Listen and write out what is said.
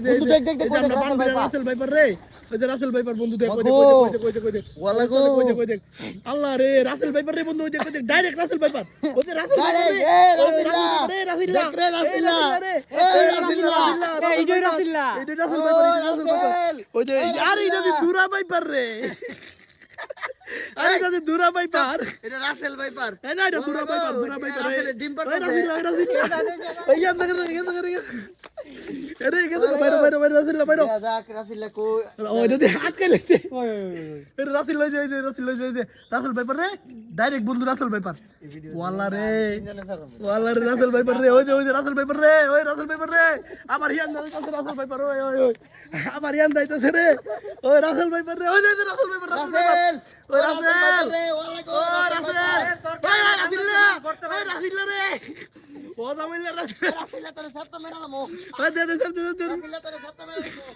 বন্ধু দেখ দেখ দেখ আমরা রাসেল ভাই রাসেল ভাইপার রে ওই যে রাসেল ভাইপার বন্ধু দেখ কই দেখ আল্লাহ রে রাসেল ভাইপার রে বন্ধু ওই দেখ ডাইরেক্ট রাসেল ভাইপার ওই যে রাসেল ভাইপার রে রাসেল দেখ রে রাসিল্লা এইটাই রাসেল ভাইপার ওই যে আরে এটা দুরা ভাইপার রে আরে এটা দুরা ভাইপার এটা রাসেল ভাইপার না এটা দুরা ভাইপার রাসেলের ডিম পাড়া এই আন্দা করে আরে বাইরে যাক রাসিল্লা কই ওই যদি আটকে লেছে এটা রাসেল লই যায় রাসেল ভাইপার রে ডাইরেক্ট বন্ধু রাসেল ভাইপার ওয়াল্লা রে রাসেল ভাইপার রে ওই যে রাসেল ভাইপার রে ওই রাসেল ভাইপার রে আমার হিয়ান দাইতাছে রাসেল ভাইপার ওই আমার হিয়ান দাইতাছে রে ওই রাসেল ভাইপার রে ওই যে রাসেল ভাইপার ওই রাসেল রে ওয়ালা কো রাসেল রে ও জামিলা রাসিল্লা তোরে সত্য মেনালামো দে রাসিল্লা তোরে সত্য মেনালামো